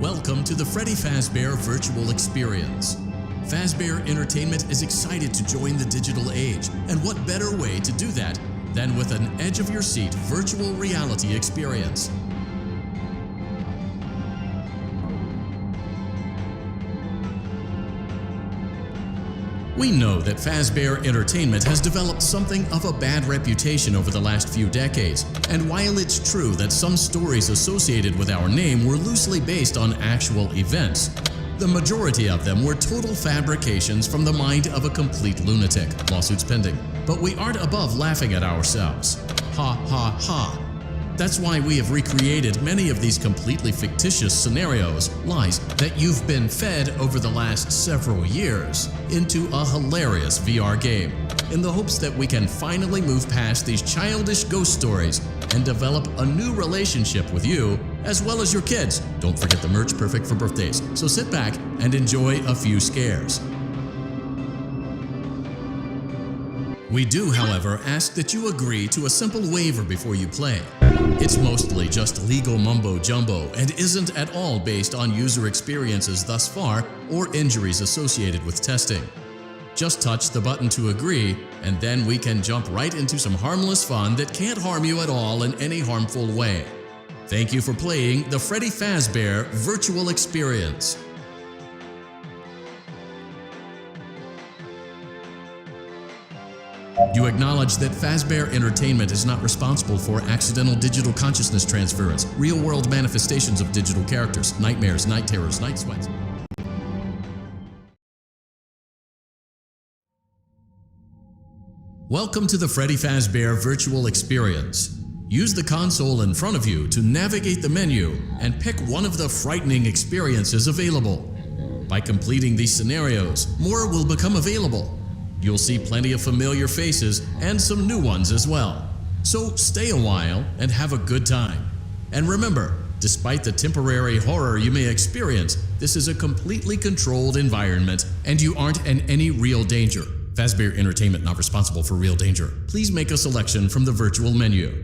Welcome to the Freddy Fazbear Virtual Experience. Fazbear Entertainment is excited to join the digital age, and what better way to do that than with an edge-of-your-seat virtual reality experience. We know that Fazbear Entertainment has developed something of a bad reputation over the last few decades, and while it's true that some stories associated with our name were loosely based on actual events, the majority of them were total fabrications from the mind of a complete lunatic, lawsuits pending. But we aren't above laughing at ourselves. Ha ha ha. That's why we have recreated many of these completely fictitious scenarios, lies that you've been fed over the last several years, into a hilarious VR game, in the hopes that we can finally move past these childish ghost stories and develop a new relationship with you, as well as your kids. Don't forget the merch, perfect for birthdays. So sit back and enjoy a few scares. We do, however, ask that you agree to a simple waiver before you play. It's mostly just legal mumbo-jumbo and isn't at all based on user experiences thus far or injuries associated with testing. Just touch the button to agree, and then we can jump right into some harmless fun that can't harm you at all in any harmful way. Thank you for playing the Freddy Fazbear Virtual Experience. You acknowledge that Fazbear Entertainment is not responsible for accidental digital consciousness transference, real-world manifestations of digital characters, nightmares, night terrors, night sweats. Welcome to the Freddy Fazbear Virtual Experience. Use the console in front of you to navigate the menu and pick one of the frightening experiences available. By completing these scenarios, more will become available. You'll see plenty of familiar faces and some new ones as well. So stay a while and have a good time. And remember, despite the temporary horror you may experience, this is a completely controlled environment and you aren't in any real danger. Fazbear Entertainment not responsible for real danger. Please make a selection from the virtual menu.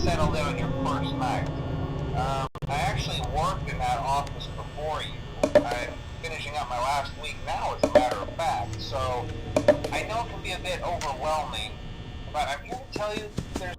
Settled in on your first night. I actually worked in that office before you. I'm finishing up my last week now, as a matter of fact, so I know it can be a bit overwhelming, but I'm here to tell you there's...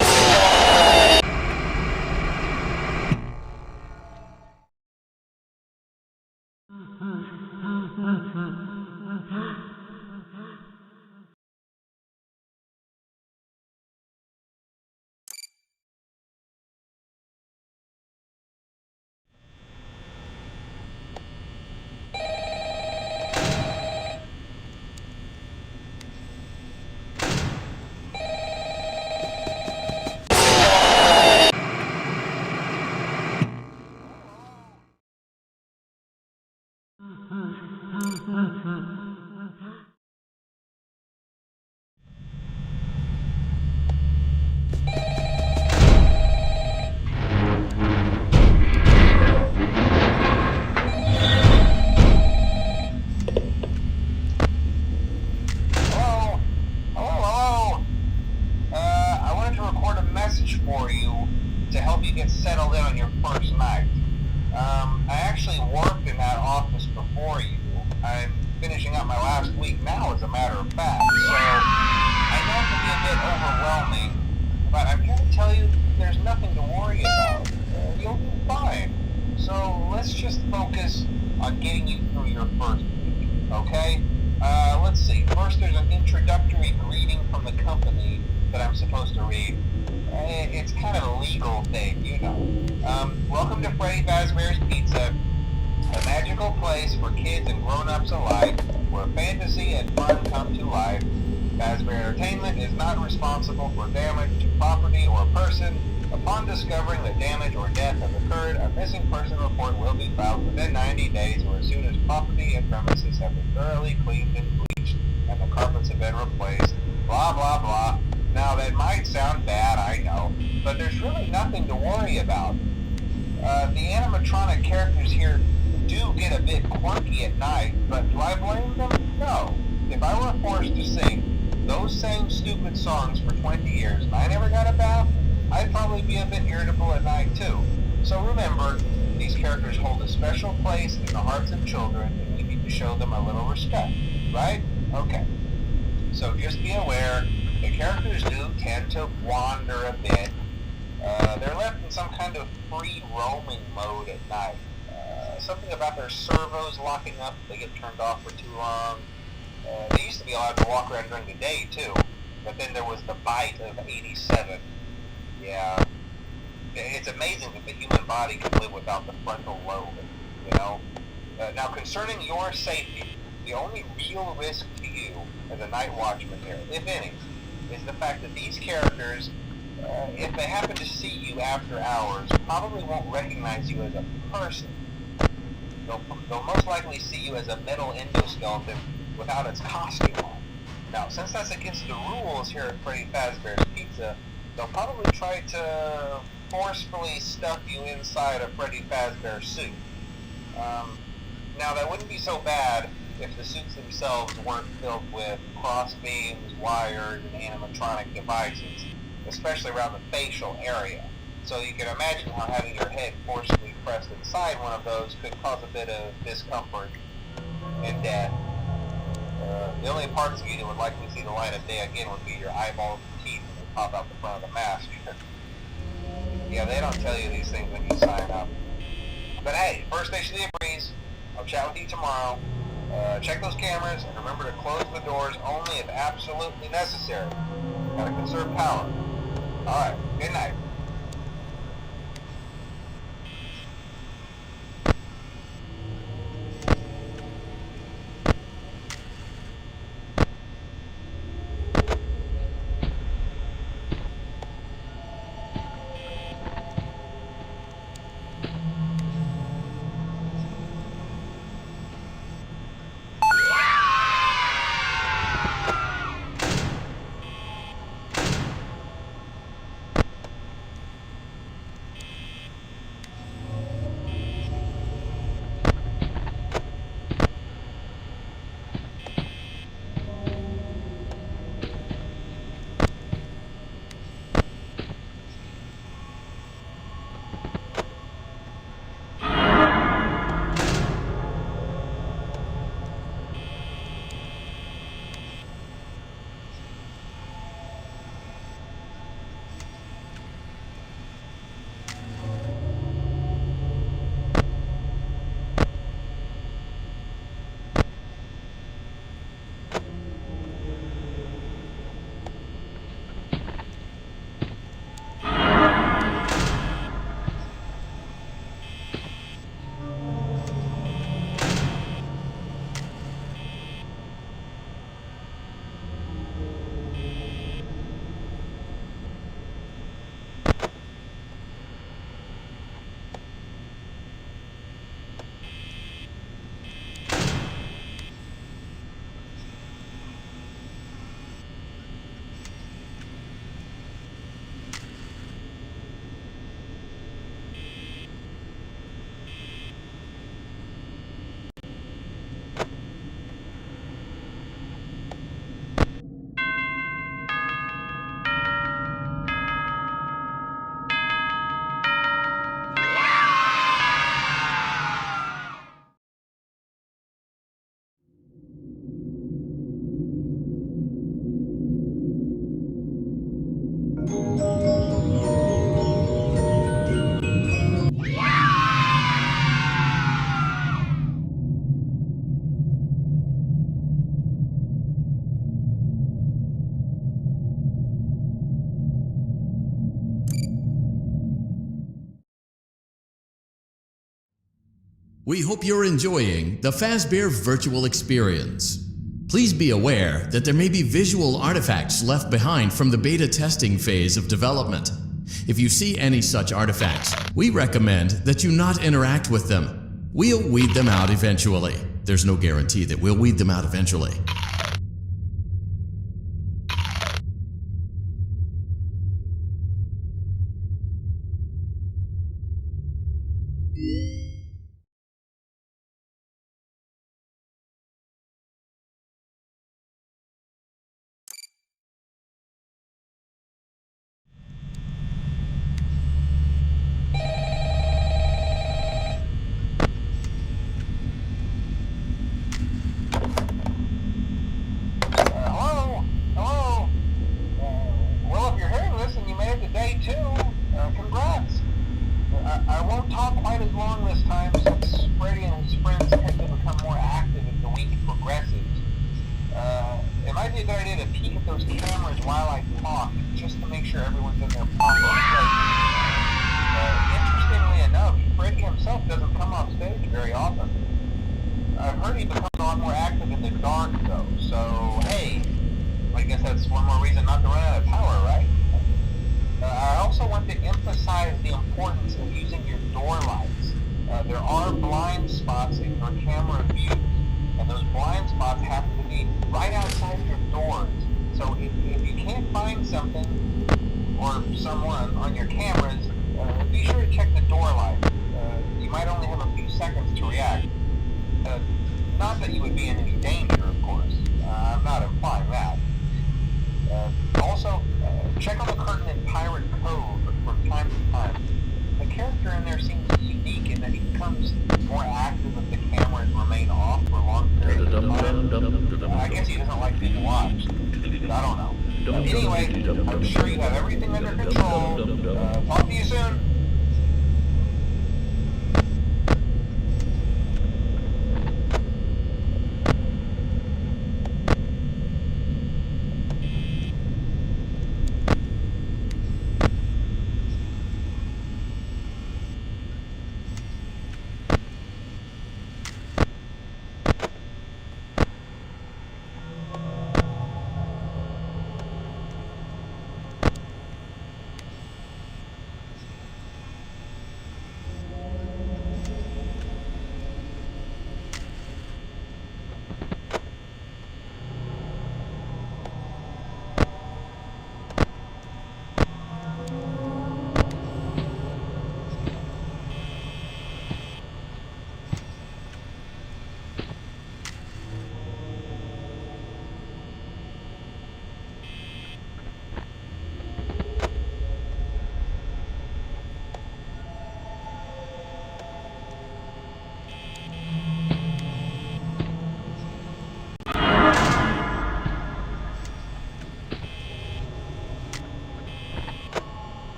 for you to help you get settled in on your first night. I actually worked in that office before you. I'm finishing up my last week now, as a matter of fact, so I know it can be a bit overwhelming, but I'm here to tell you there's nothing to worry about. You'll be fine. So let's just focus on getting you through your first week, okay? Let's see. First, there's an introductory greeting from the company that I'm supposed to read. It's kind of a legal thing, you know. Welcome to Freddy Fazbear's Pizza, a magical place for kids and grown-ups alike, where fantasy and fun come to life. Fazbear Entertainment is not responsible for damage to property or person. Upon discovering that damage or death has occurred, a missing person report will be filed within 90 days or as soon as property and premises have been thoroughly cleaned and bleached and the carpets have been replaced. Blah, blah, blah. Now, that might sound bad, I know, but there's really nothing to worry about. The animatronic characters here do get a bit clunky at night, but do I blame them? No. If I were forced to sing those same stupid songs for 20 years and I never got a bath, I'd probably be a bit irritable at night too. So remember, these characters hold a special place in the hearts of children and we need to show them a little respect, right? Okay. So just be aware, the characters do tend to wander a bit. They're left in some kind of free roaming mode at night. Something about their servos locking up if they get turned off for too long. They used to be allowed to walk around during the day too, but then there was the bite of 87. Yeah, it's amazing that the human body can live without the frontal lobe, you know? Now, concerning your safety, the only real risk to you as a night watchman here, if any, is the fact that these characters, if they happen to see you after hours, probably won't recognize you as a person. They'll most likely see you as a metal endoskeleton without its costume on. Now, since that's against the rules here at Freddy Fazbear's Pizza, they'll probably try to forcefully stuff you inside a Freddy Fazbear suit. Now, that wouldn't be so bad if the suits themselves weren't filled with cross beams, wires, and animatronic devices, especially around the facial area. So you can imagine how having your head forcibly pressed inside one of those could cause a bit of discomfort and death. The only parts of you that would likely see the light of day again would be your eyeballs and teeth when they pop out the front of the mask. Yeah, they don't tell you these things when you sign up. But hey, first station of the breeze. I'll chat with you tomorrow. Check those cameras and remember to close the doors only if absolutely necessary. Gotta conserve power. Alright, good night. We hope you're enjoying the Fazbear virtual experience. Please be aware that there may be visual artifacts left behind from the beta testing phase of development. If you see any such artifacts, we recommend that you not interact with them. We'll weed them out eventually. There's no guarantee that we'll weed them out eventually. Hello? Hello? Well, if you're hearing this and you made it to day 2, congrats. I won't talk quite as long this time since Freddy and his friends tend to become more active as the week progresses. It might be a good idea to peek at those cameras while I talk, just to make sure everyone's in their proper place. Interestingly enough, Freddy himself doesn't come off stage very often. I've heard he becomes a lot more active in the dark, though, so hey, I guess that's one more reason not to run out of power, right? I also want to emphasize the importance of using your door lights. There are blind spots in your camera views, and those blind spots happen to be right outside your doors. So if you can't find something or someone on your cameras, be sure to check the door light. You might only have a few seconds to react. Not that you would be in any danger, of course. I'm not implying that. Also, check on the curtain in Pirate Cove from time to time. The character in there seems unique in that he becomes more active if the cameras remain off for long periods of time. I guess he doesn't like being watched. I don't know. Anyway, I'm sure you have everything under control. Talk to you soon.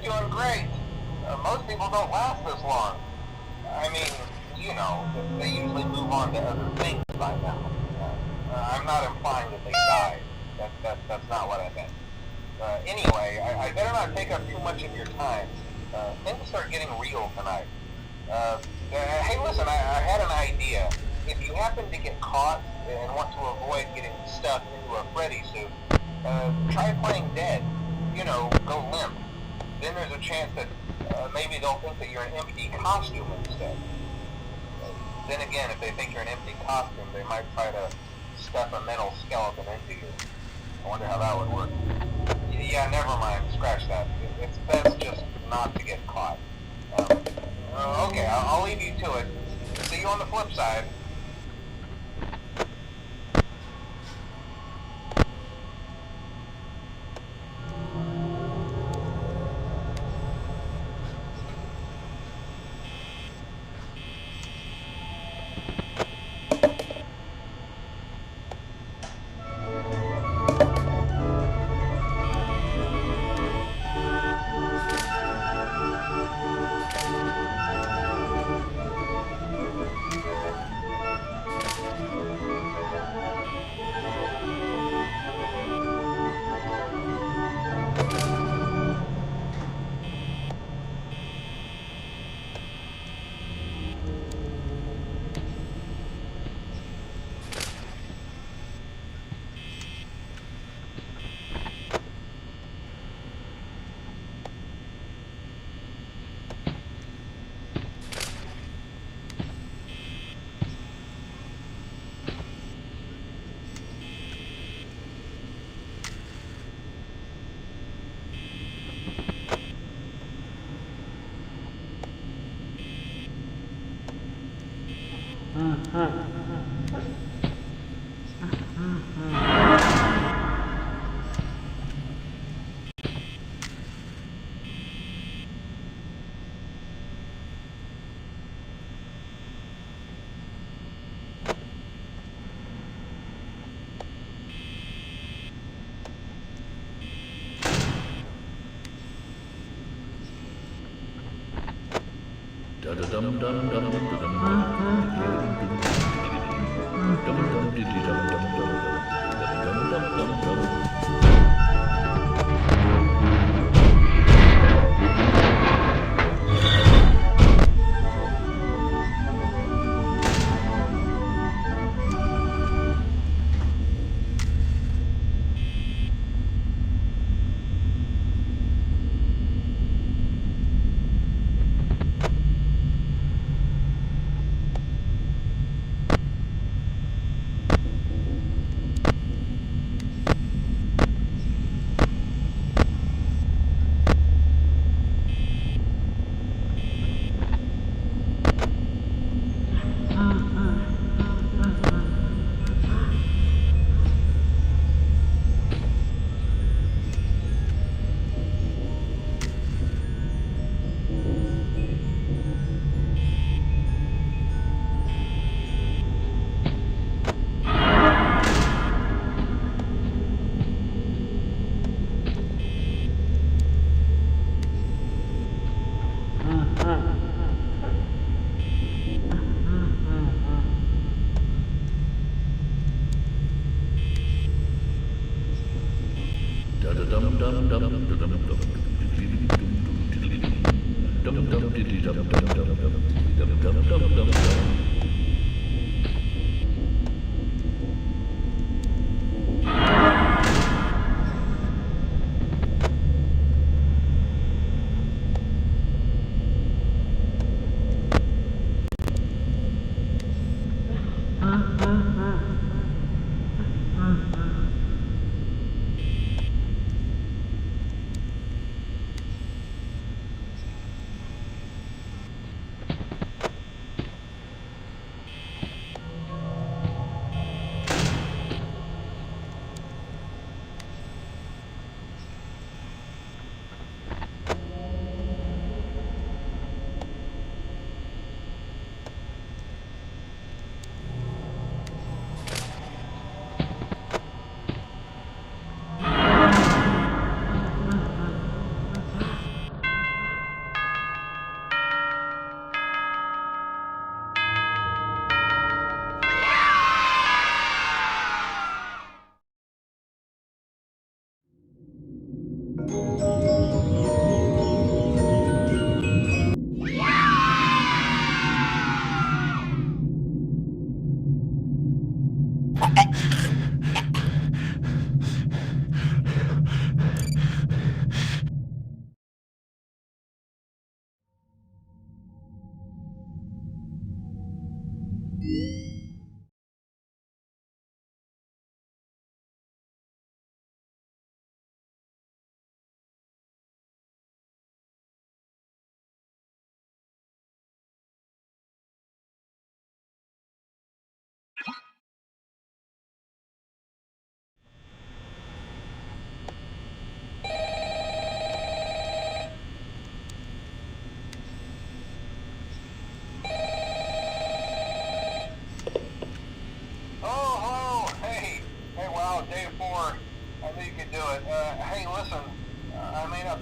Doing great. Most people don't last this long. I mean, you know, they usually move on to other things by now. I'm not implying that they died. That's not what I meant. Anyway, I better not take up too much of your time. Things start getting real tonight. Hey, listen, I had an idea. If you happen to get caught and want to avoid getting stuck into a Freddy suit, try playing dead. You know, go limp. Then there's a chance that maybe they'll think that you're an empty costume instead. Then again, if they think you're an empty costume, they might try to stuff a mental skeleton into you. I wonder how that would work. Yeah, never mind. Scratch that. It's best just not to get caught. Okay, I'll leave you to it. See you on the flip side.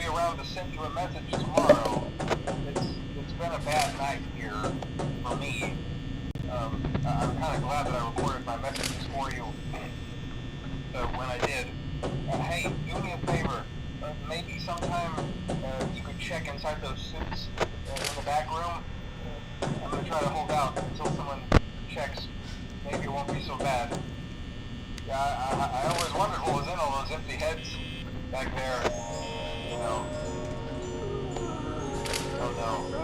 be around to send you a message tomorrow. It's been a bad night here for me. I'm kind of glad that I recorded my messages for you when I did. Hey, do me a favor. Maybe sometime you could check inside those suits in the back room. I'm going to try to hold out until someone checks. Maybe it won't be so bad. Yeah, I always wondered what was in all those empty heads back there. You know. Oh no.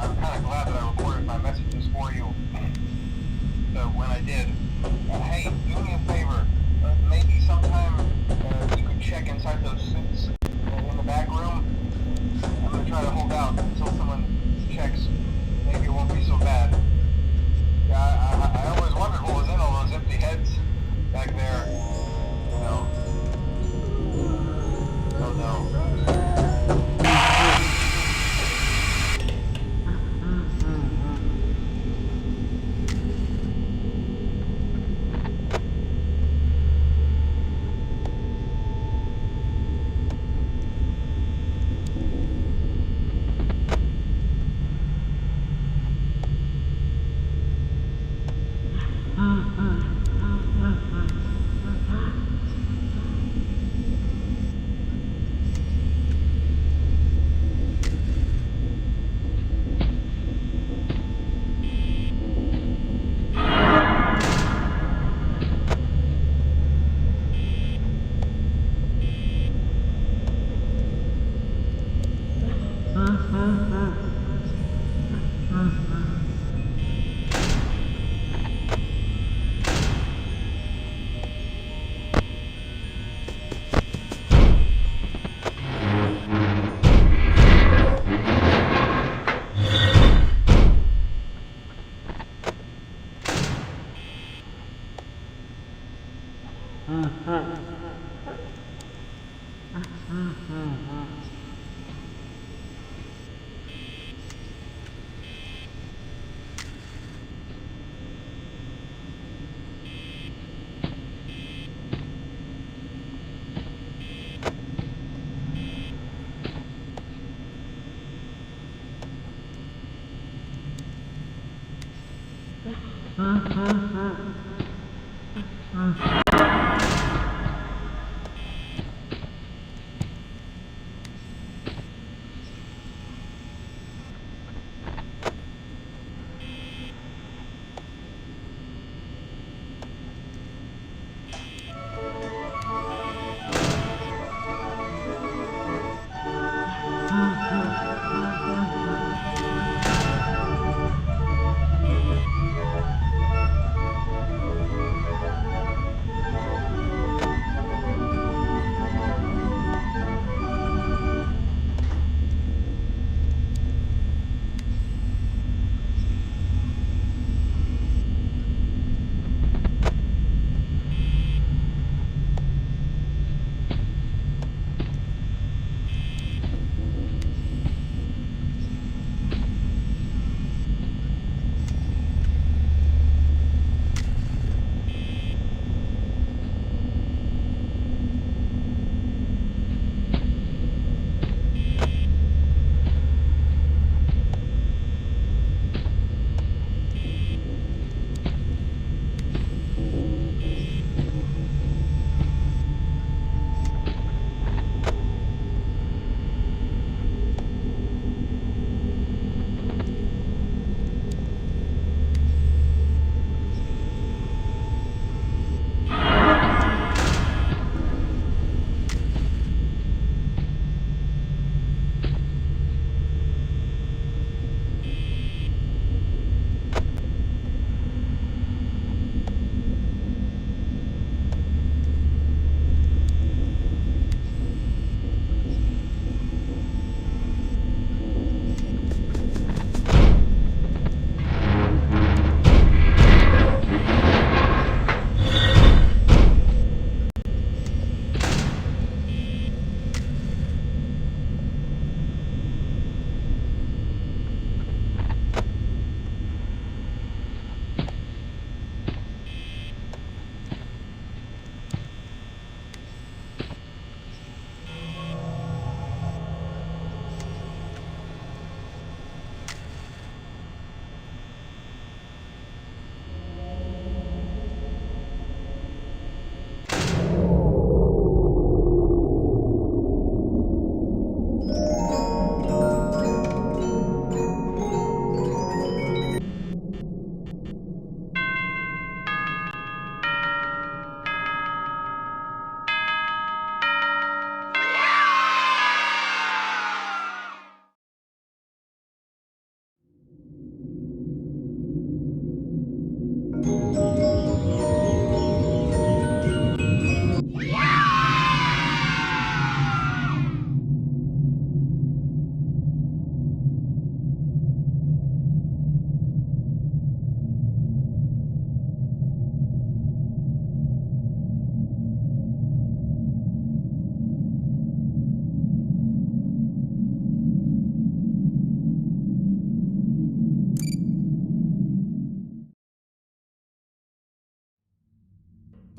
I'm kind of glad that I recorded my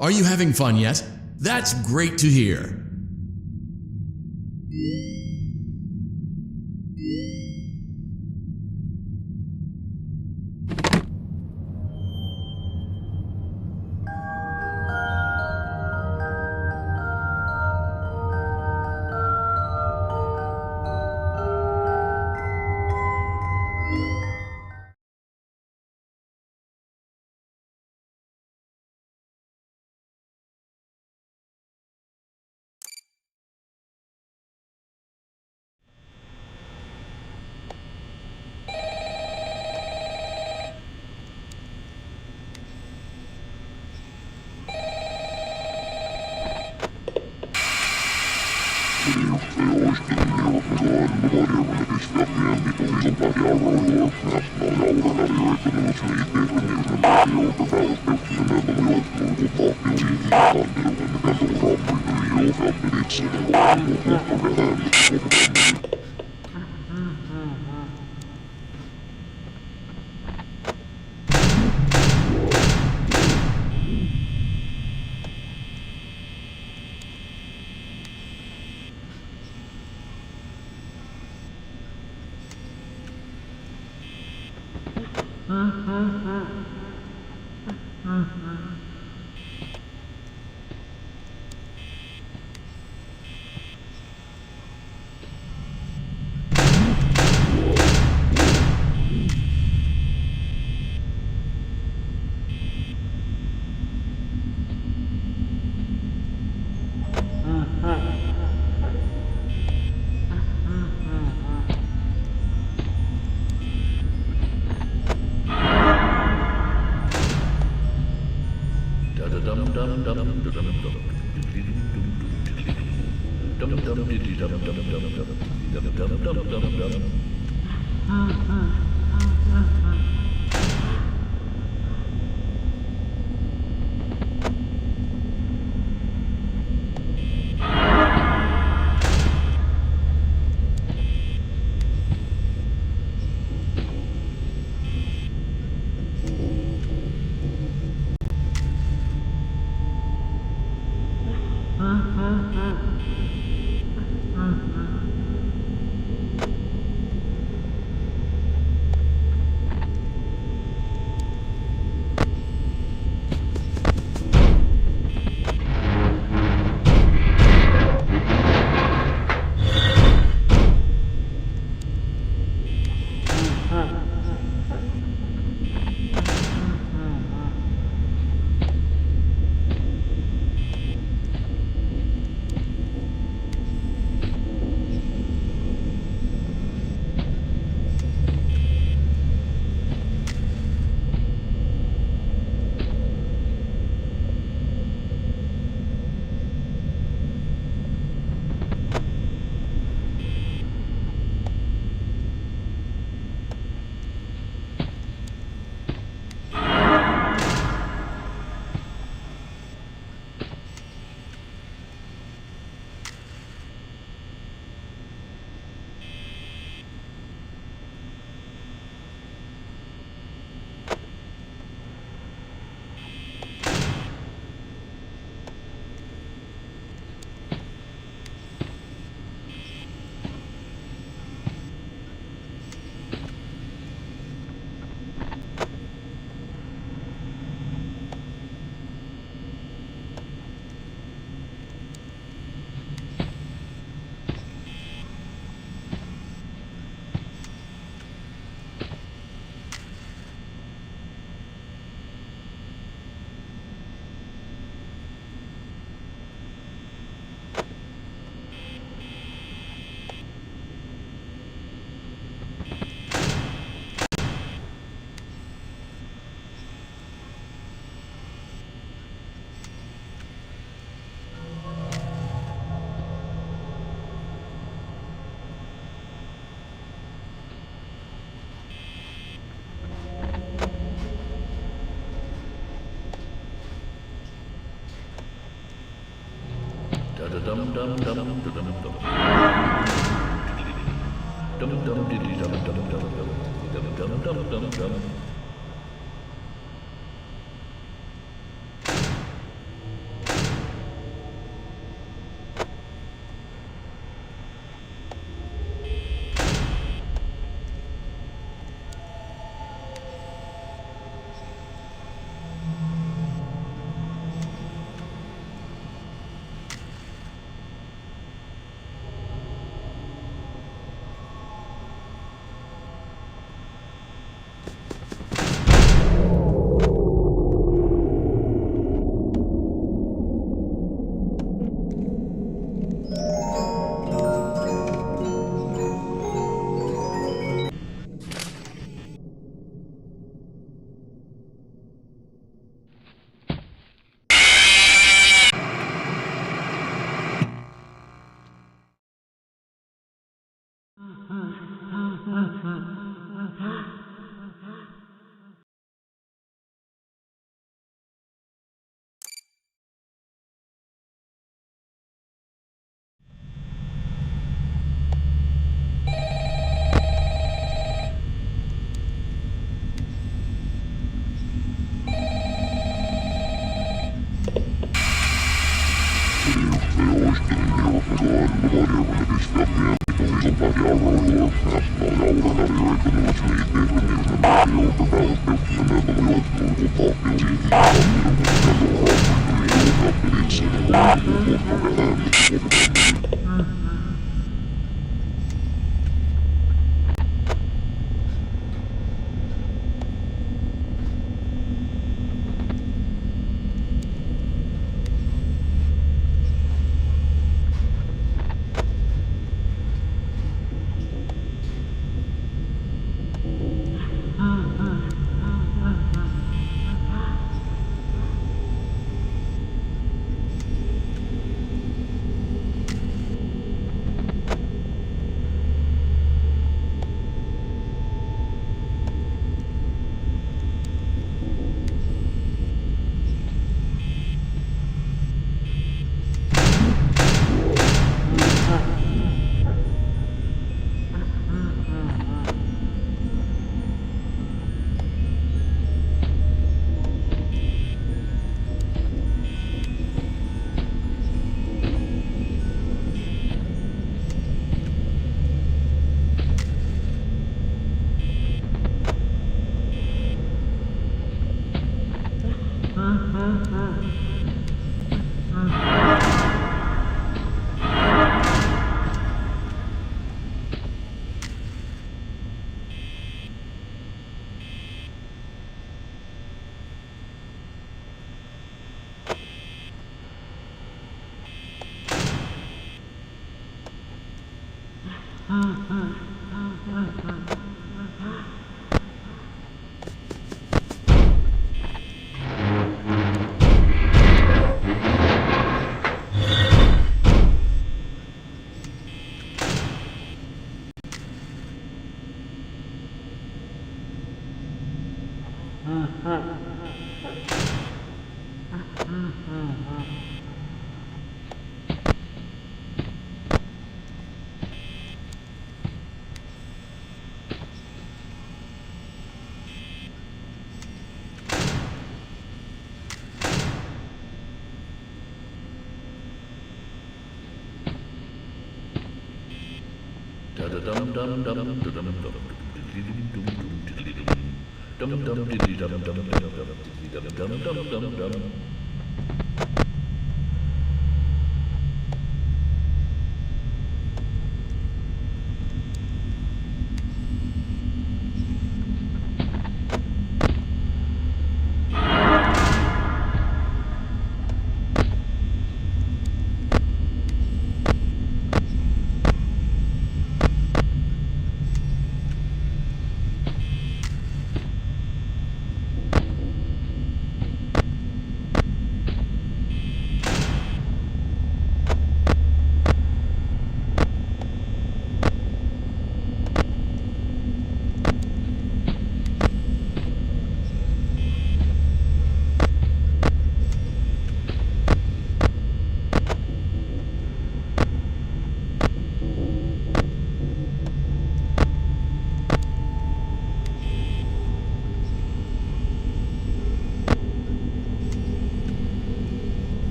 Are you having fun yet? That's great to hear.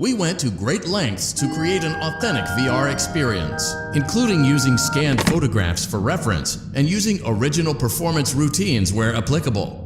We went to great lengths to create an authentic VR experience, including using scanned photographs for reference and using original performance routines where applicable.